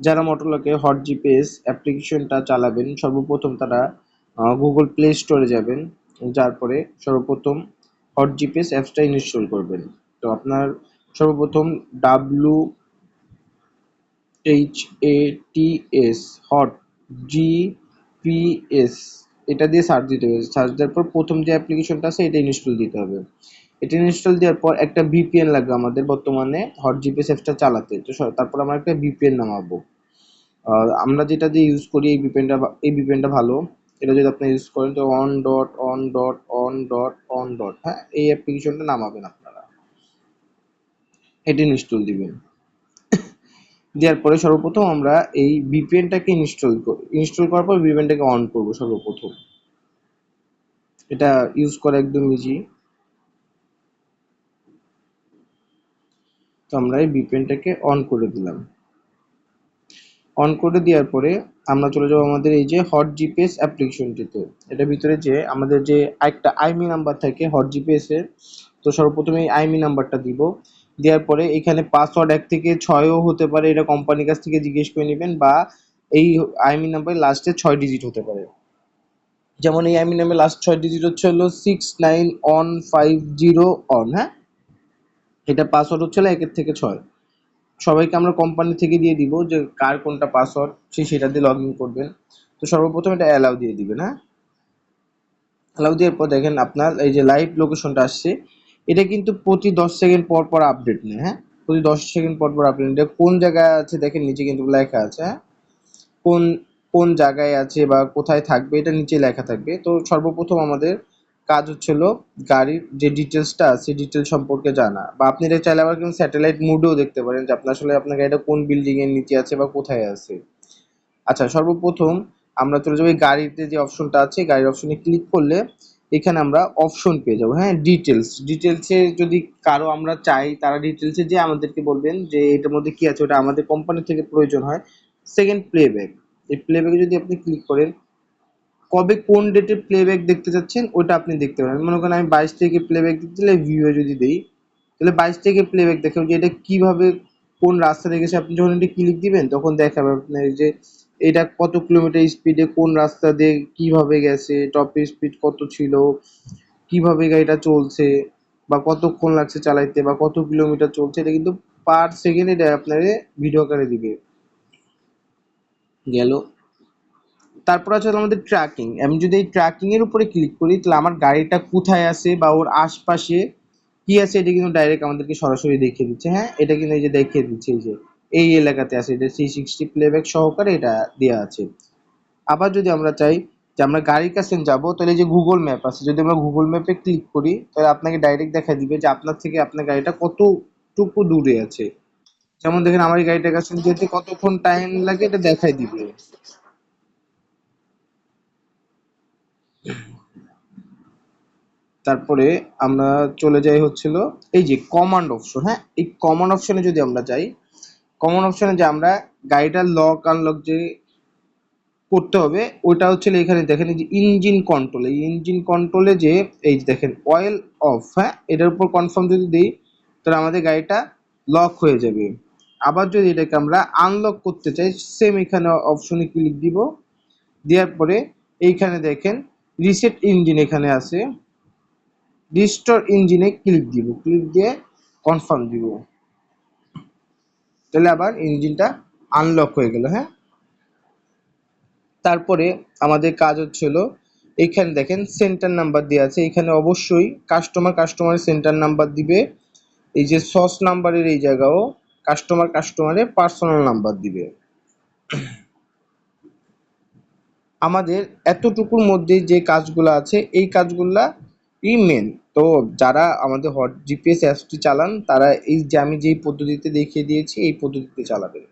যারা মোটরোলাকে hot GPS অ্যাপ্লিকেশনটা চালাবেন সর্বপ্রথম তারা গুগল প্লে স্টোরে যাবেন, যার পরে সর্বপ্রথম হট জিপিএস অ্যাপসটা ইনস্টল করবেন। তো আপনার সর্বপ্রথম WHATS হট জিপিএস এটা দিয়ে সার্চ দিতে হবে। সার্চ দেওয়ার পর প্রথম যে অ্যাপ্লিকেশনটা আছে এটা ইনস্টল দিতে হবে। এটা ইনস্টল দেওয়ার পর একটা ভিপিএন লাগবে আমাদের বর্তমানে হট জিপিএস অ্যাপসটা চালাতে। তো তারপর আমরা একটা ভিপিএন নামাবো। আমরা যেটা দিয়ে ইউজ করি এই ভিপিএনটা ভালো। এটা যদি আপনি ইউজ করেন তো on.on.on.on. হ্যাঁ, এই অ্যাপ্লিকেশনটা নামাবেন আপনারা, এটা ইনস্টল দিবেন। দেওয়ার পরে সর্বপ্রথম আমরা এই ভিপিএনটাকে ইনস্টল করার পর ভিপিএনটাকে অন করব সর্বপ্রথম। এটা ইউজ করা একদম ইজি। তো আমরা এই ভিপিএনটাকে অন করে দিলাম। অন করে দেওয়ার পরে আমরা চলে যাবো আমাদের এই যে হট জিপিএস অ্যাপ্লিকেশনটিতে। এটার ভিতরে যে আমাদের যে একটা আইমি নাম্বার থাকে হট জিপিএস এর, তো সর্বপ্রথমে এই আইমি নাম্বারটা দিব। দেওয়ার পরে এখানে পাসওয়ার্ড 1 থেকে 6ও হতে পারে, এটা কোম্পানির কাছ থেকে জিজ্ঞেস করে নেবেন, বা এই আইমি নাম্বার লাস্টে 6 ডিজিট হতে পারে। যেমন এই আইমি নাম্বার লাস্ট 6 ডিজিট হচ্ছে হলো 69150 অন। হ্যাঁ, এটা পাসওয়ার্ড হচ্ছে 1 থেকে 6। সবাইকে আমরা কোম্পানি থেকে দিয়ে দিব যে কার কোনটা পাসওয়ার্ড সেটা দিয়ে লগ ইন করবেন। তো সর্বপ্রথম এটা অ্যালাউ দিয়ে দিবেন। হ্যাঁ, অ্যালাউ দেওয়ার পর দেখেন আপনার এই যে লাইভ লোকেশনটা আসছে, এটা কিন্তু প্রতি 10 সেকেন্ড পর পর আপডেট নেয়। হ্যাঁ, প্রতি 10 সেকেন্ড পর পর আপডেট। এটা কোন জায়গায় আছে দেখেন নিচে কিন্তু লেখা আছে। হ্যাঁ, কোন কোন জায়গায় আছে বা কোথায় থাকবে এটা নিচে লেখা থাকবে। তো সর্বপ্রথম আমাদের কাজ হচ্ছিল গাড়ির যে ডিটেলসটা আছে ডিটেলস সম্পর্কে জানা, বা আপনি এটা চাইলে আবার কিন্তু স্যাটেলাইট মুডেও দেখতে পারেন যে আপনার আসলে আপনার গাড়িটা কোন বিল্ডিং এর নিচে আছে বা কোথায় আছে। আচ্ছা, সর্বপ্রথম আমরা চলে যাবো এই গাড়িতে যে অপশনটা আছে, গাড়ির অপশনে ক্লিক করলে এখানে আমরা অপশন পেয়ে যাবো। হ্যাঁ, ডিটেলসে যদি কারো আমরা চাই তারা ডিটেলসে যে আমাদেরকে বলবেন যে এটার মধ্যে কি আছে, ওটা আমাদের কোম্পানি থেকে প্রয়োজন হয়। সেকেন্ড প্লেব্যাক, এই প্লেব্যাকে যদি আপনি ক্লিক করেন কবে কোন ডেটে প্লেব্যাক দেখতে চাচ্ছেন ওটা আপনি দেখতে পারেন। মনে করেন আমি 22 তারিখে প্লেব্যাক দিতে চাইলে ভিউয়ে যদি দেই তাহলে 22 তারিখে প্লেব্যাক দেখাবে যে এটা কিভাবে কোন রাস্তা দিয়ে গেছে। আপনি যখন এটা ক্লিক দিবেন তখন দেখাবে আপনার যে এটা কত কিলোমিটার স্পিডে কোন রাস্তা দিয়ে কিভাবে গেছে, টপ স্পিড কত ছিল, কিভাবে গাড়িটা চলছে, বা কতক্ষণ লাগছে চালাইতে, বা কত কিলোমিটার চলছে। এটা কিন্তু পার সেকেন্ড এটা আপনারে ভিডিও আকারে দিবে। গেল। তারপর আছে আমাদের ট্র্যাকিং। আমি যদি এই ট্র্যাকিং এর উপরে ক্লিক করি তাহলে আমার গাড়িটা কোথায় আছে বা ওর আশপাশে কি আছে এটা কিন্তু ডাইরেক্ট আমাদেরকে সরাসরি দেখিয়ে দিচ্ছে। হ্যাঁ, এটা কিন্তু এই যে দেখিয়ে দিচ্ছে এই যে এই এলাকাতে আছে, এটা 360 প্লেব্যাক সহকারে এটা দেওয়া আছে। আবার যদি আমরা চাই যে আমরা গাড়ির কাছে যাব তাহলে এই যে গুগল ম্যাপ আছে, যদি আমরা গুগল ম্যাপে ক্লিক করি তাহলে আপনাকে ডাইরেক্ট দেখা দিবে যে আপনার থেকে আপনার গাড়িটা কতটুকু দূরে আছে। যেমন দেখেন আমার এই গাড়িটার কাছে যেতে কতক্ষণ টাইম লাগে এটা দেখাই দিবে। তারপরে আমরা চলে যাই হচ্ছিল এই যে কমান্ড অপশন। হ্যাঁ, এই কমান্ড অপশনে যদি আমরা যাই, কমান্ড অপশনে যে আমরা গাড়িটার লক আনলক যে করতে হবে ওইটা হচ্ছে এখানে দেখেন এই যে ইঞ্জিন কন্ট্রোল, এই ইঞ্জিন কন্ট্রোলে যে এই যে দেখেন অয়েল অফ। হ্যাঁ, এটার উপর কনফার্ম যদি দিই তাহলে আমাদের গাড়িটা লক হয়ে যাবে। আবার যদি এটাকে আমরা আনলক করতে চাই সেম এখানে অপশনে ক্লিক দিব। দেওয়ার পরে এইখানে দেখেন রিসেট ইঞ্জিন এখানে আছে, রিস্টোর ইঞ্জিনে ক্লিক দিব, ক্লিক দিয়ে কনফার্ম দিব, তাহলে আবার ইঞ্জিনটা আনলক হয়ে গেল। হ্যাঁ, তারপরে আমাদের কাজ হচ্ছিল এখানে দেখেন সেন্টার নাম্বার দেওয়া আছে, এখানে অবশ্যই কাস্টমারের সেন্টার নাম্বার দিবে। এই যে সস নাম্বারের এই জায়গাও কাস্টমারের পার্সোনাল নাম্বার দিবে। আমাদের এতটুকুর মধ্যে যে কাজগুলো আছে এই কাজগুলা মেন। তো যারা আমাদের হট জিপিএস অ্যাপসটি চালান তারা এই যে আমি যেই পদ্ধতিতে দেখিয়ে দিয়েছি এই পদ্ধতিতে চালাবেন।